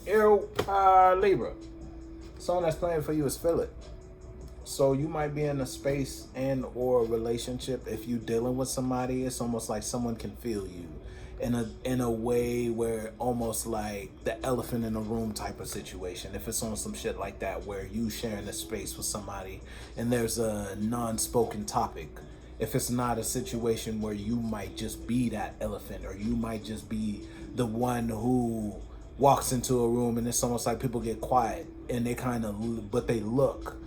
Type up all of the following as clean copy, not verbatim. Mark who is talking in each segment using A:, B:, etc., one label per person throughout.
A: Libra. Song that's playing for you is Feel It. So you might be in a space and or relationship. If you dealing with somebody, it's almost like someone can feel you in a way where almost like the elephant in the room type of situation. If it's on some shit like that where you sharing a space with somebody and there's a non-spoken topic. If it's not a situation where you might just be that elephant or you might just be the one who walks into a room and it's almost like people get quiet and they kind of but they look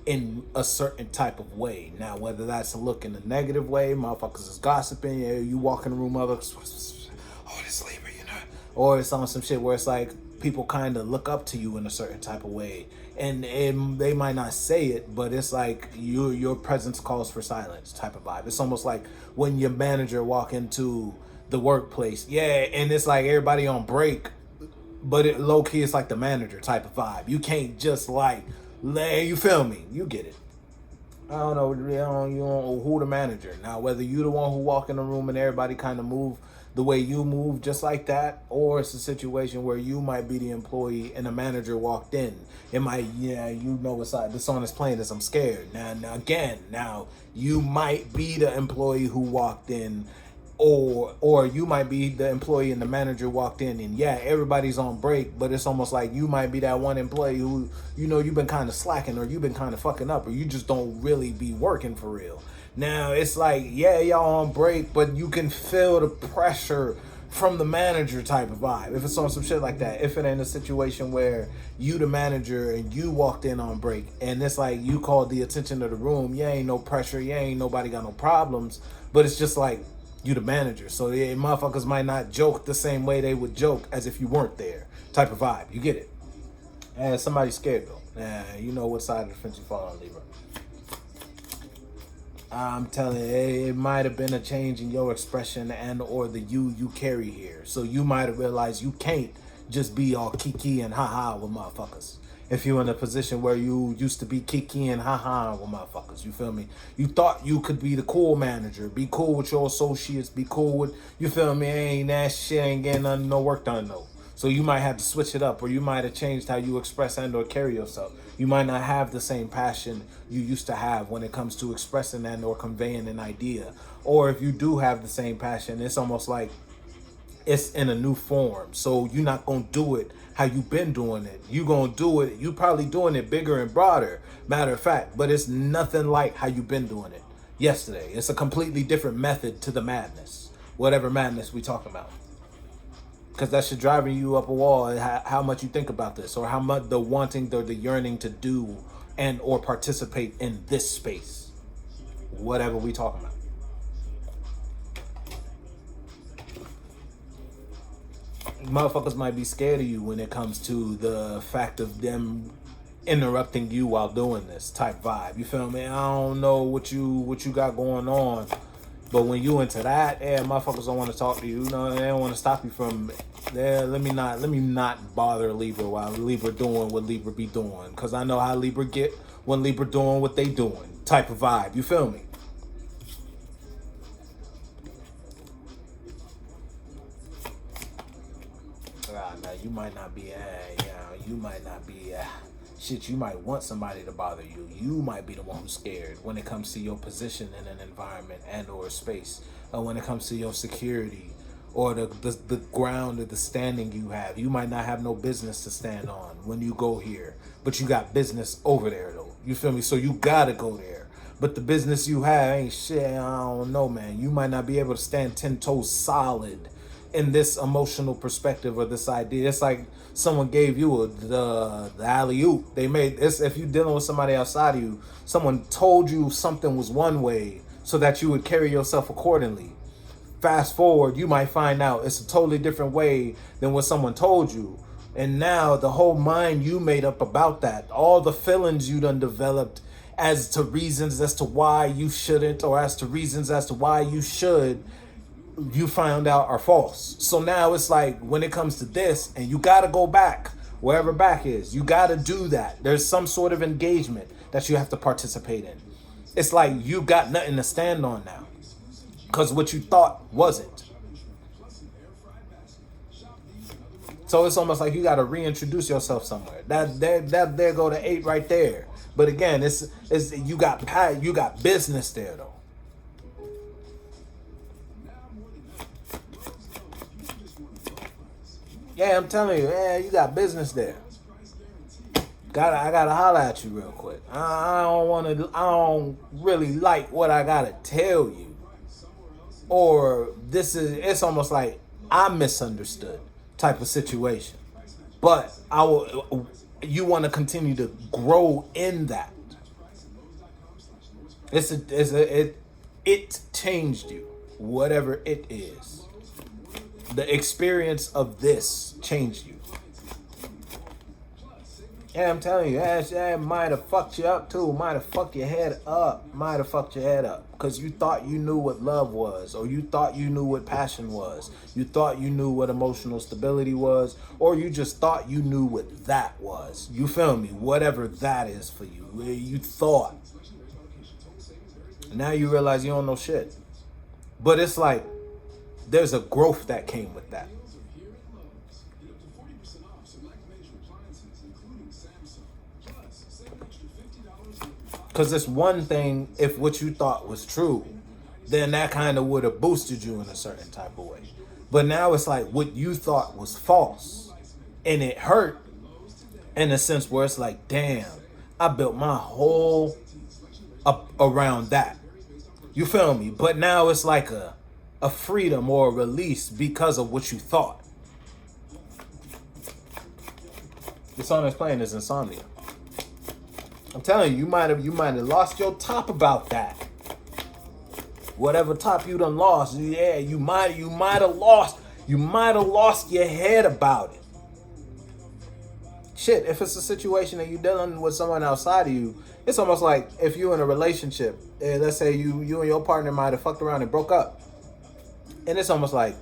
A: in a certain type of way. Now, whether that's a look in a negative way, motherfuckers is gossiping, yeah, you walk in the room, oh, this Libra, you know, or it's on some shit where it's like people kind of look up to you in a certain type of way, and they might not say it, but it's like your presence calls for silence type of vibe. It's almost like when your manager walk into the workplace, yeah, and it's like everybody on break, but it low key it's like the manager type of vibe. You can't just like you feel me? You get it. I don't know. You don't know who the manager. Now, whether you the one who walk in the room and everybody kind of move the way you move, just like that, or it's a situation where you might be the employee and the manager walked in. It might, yeah, you know what's the song is playing is I'm scared. Now you might be the employee who walked in, or you might be the employee and the manager walked in and yeah, everybody's on break, but it's almost like you might be that one employee who, you know, you've been kind of slacking or you've been kind of fucking up or you just don't really be working for real. Now it's like, yeah, y'all on break, but you can feel the pressure from the manager type of vibe. If it's on some shit like that, if it ain't a situation where you the manager and you walked in on break and it's like you called the attention of the room, yeah, ain't no pressure, yeah, ain't nobody got no problems, but it's just like you the manager, so the motherfuckers might not joke the same way they would joke as if you weren't there type of vibe. You get it? And somebody's scared though. You know what side of the fence you fall on, Libra. I'm telling you, it might have been a change in your expression and or the you carry here. So you might have realized you can't just be all kiki and haha with motherfuckers. If you're in a position where you used to be kiki and haha with motherfuckers, you feel me? You thought you could be the cool manager, be cool with your associates, be cool with, you feel me? Ain't that shit ain't getting no work done though. So you might have to switch it up, or you might have changed how you express and or carry yourself. You might not have the same passion you used to have when it comes to expressing and or conveying an idea. Or if you do have the same passion, it's almost like it's in a new form. So you're not gonna do it how you been doing it. You gonna do it, you probably doing it bigger and broader, matter of fact, but it's nothing like how you been doing it yesterday. It's a completely different method to the madness, whatever madness we talking about. Because that shit driving you up a wall, and how much you think about this, or how much the wanting, the yearning to do and or participate in this space, whatever we talking about. Motherfuckers might be scared of you when it comes to the fact of them interrupting you while doing this type vibe. You feel me? I don't know what you got going on, but when you into that, yeah, motherfuckers don't want to talk to you. You know, they don't want to stop you from. Yeah, let me not bother Libra while Libra doing what Libra be doing, cause I know how Libra get when Libra doing what they doing type of vibe. You feel me? Now you might not be, you might not be, shit, you might want somebody to bother you. You might be the one who's scared when it comes to your position in an environment and or space, or when it comes to your security or the ground or the standing you have. You might not have no business to stand on when you go here, but you got business over there though. You feel me? So you gotta go there. But the business you have ain't shit. I don't know, man. You might not be able to stand 10 toes solid in this emotional perspective or this idea. It's like someone gave you the alley oop. They made this. If you're dealing with somebody outside of you, someone told you something was one way so that you would carry yourself accordingly. Fast forward, you might find out it's a totally different way than what someone told you. And now the whole mind you made up about that, all the feelings you done developed as to reasons as to why you shouldn't, or as to reasons as to why you should, you found out are false. So now it's like when it comes to this, and you got to go back wherever back is, you got to do that. There's some sort of engagement that you have to participate in. It's like you got nothing to stand on now because what you thought wasn't. So it's almost like you got to reintroduce yourself somewhere. That there go to 8 right there. But again, it's you got business there though. Yeah, I'm telling you, man, you got business there. I gotta holler at you real quick. I don't really like what I gotta tell you. Or it's almost like I misunderstood type of situation. But you want to continue to grow in that. It changed you, whatever it is. The experience of this changed you. Yeah, I'm telling you, that might have fucked you up too. Might have fucked your head up. Might have fucked your head up. Because you thought you knew what love was. Or you thought you knew what passion was. You thought you knew what emotional stability was. Or you just thought you knew what that was. You feel me? Whatever that is for you. You thought. Now you realize you don't know shit. But it's like, there's a growth that came with that. Because it's one thing if what you thought was true, then that kind of would have boosted you in a certain type of way. But now it's like what you thought was false. And it hurt in a sense where it's like, damn, I built my whole up around that. You feel me? But now it's like a freedom or a release because of what you thought. The song that's playing is Insomnia. I'm telling you, you might have lost your top about that. Whatever top you done lost, yeah, you might have lost your head about it. Shit, if it's a situation that you're dealing with someone outside of you, it's almost like if you're in a relationship, let's say you and your partner might have fucked around and broke up. And it's almost like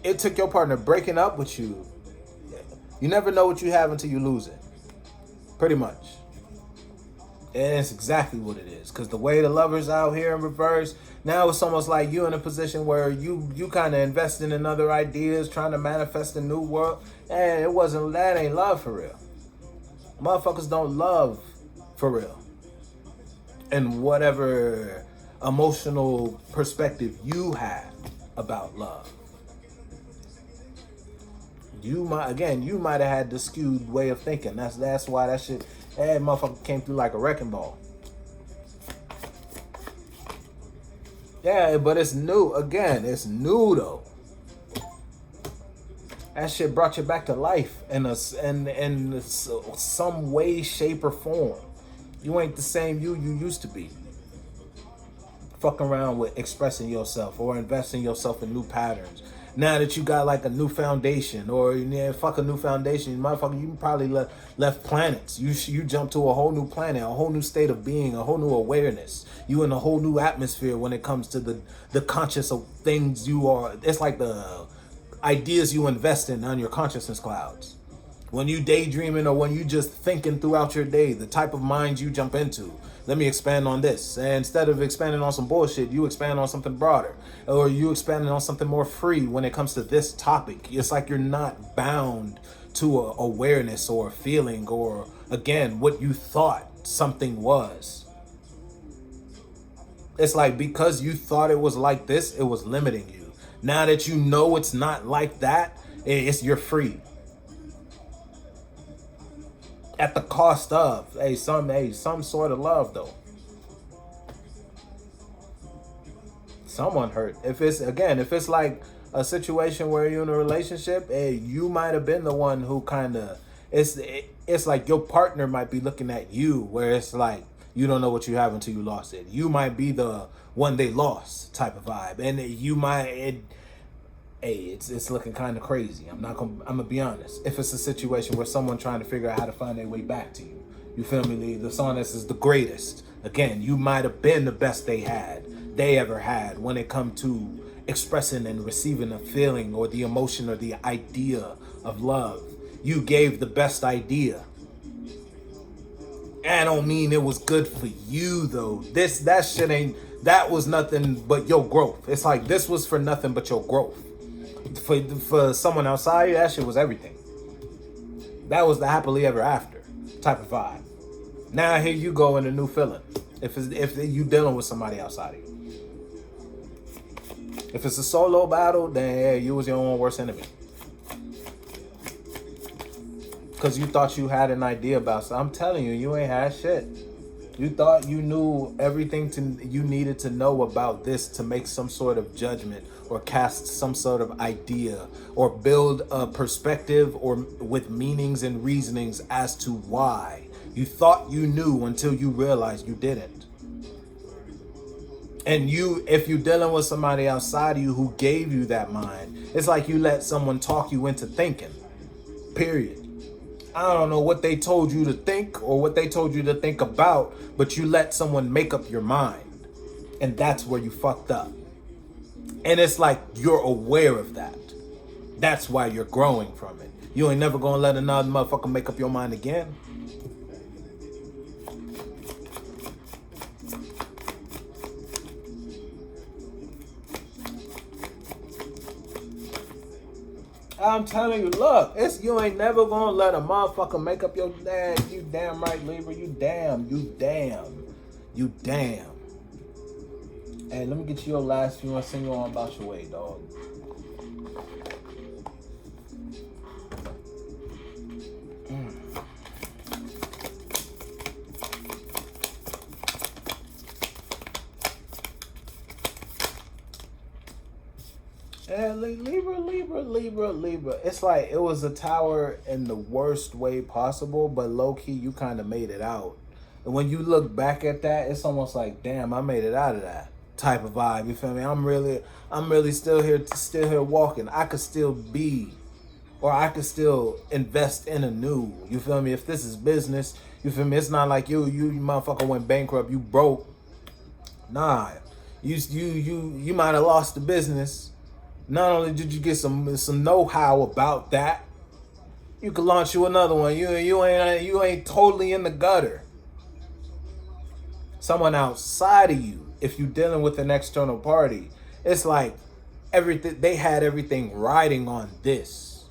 A: it took your partner breaking up with you. You never know what you have until you lose it. Pretty much. And it's exactly what it is. Because the way the lovers out here in reverse, now it's almost like you in a position where you kind of investing in other ideas, trying to manifest a new world. And that ain't love for real. Motherfuckers don't love for real. And whatever emotional perspective you have about love. You might have had the skewed way of thinking. That's why that shit, that motherfucker came through like a wrecking ball. Yeah, but it's new. Again, it's new though. That shit brought you back to life in some way, shape, or form. You ain't the same you used to be. Fucking around with expressing yourself or investing yourself in new patterns. Now that you got like a new foundation, or fuck a new foundation, motherfucker, you probably left planets. You jump to a whole new planet, a whole new state of being, a whole new awareness. You in a whole new atmosphere when it comes to the conscious of things you are. It's like the ideas you invest in on your consciousness clouds. When you daydreaming or when you just thinking throughout your day, the type of minds you jump into. Let me expand on this. And instead of expanding on some bullshit, you expand on something broader. Or you expanding on something more free when it comes to this topic. It's like you're not bound to a awareness or a feeling or, again, what you thought something was. It's like because you thought it was like this, it was limiting you. Now that you know it's not like that, you're free. At the cost of some sort of love though. Someone hurt. If it's like a situation where you're in a relationship, you might have been the one who kind of it's like your partner might be looking at you where it's like you don't know what you have until you lost it. You might be the one they lost type of vibe, and it's looking kind of crazy. I'm gonna be honest. If it's a situation where someone trying to figure out how to find their way back to you, you feel me? The song that is the greatest. Again, you might have been the best they ever had when it come to expressing and receiving a feeling or the emotion or the idea of love. You gave the best idea. I don't mean it was good for you though. That was nothing but your growth. It's like this was for nothing but your growth. For someone outside, that shit was everything. That was the happily ever after type of vibe. Now here you go in a new feeling. If you dealing with somebody outside of you. If it's a solo battle, then yeah, you was your own worst enemy. Because you thought you had an idea about something. I'm telling you, you ain't had shit. You thought you knew everything you needed to know about this to make some sort of judgment or cast some sort of idea or build a perspective or with meanings and reasonings as to why. You thought you knew until you realized you didn't. And if you're dealing with somebody outside of you who gave you that mind, it's like you let someone talk you into thinking. Period. I don't know what they told you to think or what they told you to think about, but you let someone make up your mind. And that's where you fucked up. And it's like you're aware of that. That's why you're growing from it. You ain't never gonna let another motherfucker make up your mind again. I'm telling you, look, you ain't never gonna let a motherfucker make up your dad. You damn right, Libra. You damn. Hey, let me get you your last few and send you on about your way, dog. Yeah, Libra. It's like it was a tower in the worst way possible, but low key, you kind of made it out. And when you look back at that, it's almost like, damn, I made it out of that type of vibe. You feel me? I'm really still here walking. I could still be, or I could still invest in a new. You feel me? If this is business, you feel me? It's not like you motherfucker went bankrupt, you broke. Nah, you might have lost the business. Not only did you get some know-how about that, you could launch you another one. You ain't totally in the gutter. Someone outside of you, if you're dealing with an external party, it's like everything they had everything riding on this.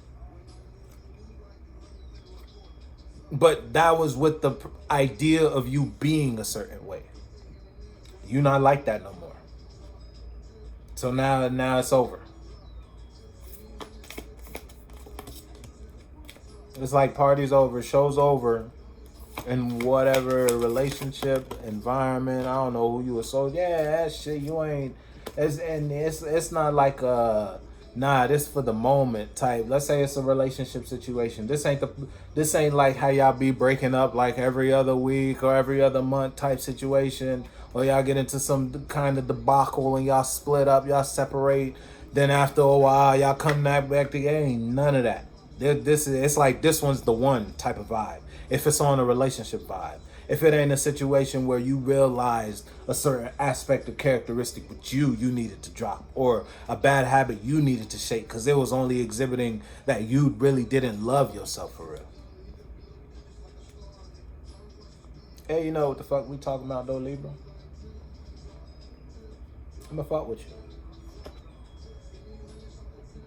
A: But that was with the idea of you being a certain way. You're not like that no more. So now it's over. It's like party's over, show's over, in whatever relationship, environment, I don't know who you were. So yeah, that shit, you ain't. It's not like this for the moment type. Let's say it's a relationship situation. This ain't like how y'all be breaking up like every other week or every other month type situation, or y'all get into some kind of debacle and y'all split up, y'all separate. Then after a while, y'all come back together. Ain't none of that. It's like this one's the one type of vibe. If it's on a relationship vibe, if it ain't a situation where you realized a certain aspect or characteristic with you needed to drop, or a bad habit you needed to shake because it was only exhibiting that you really didn't love yourself for real. Hey, you know what the fuck we talking about though, Libra? I'ma fuck with you.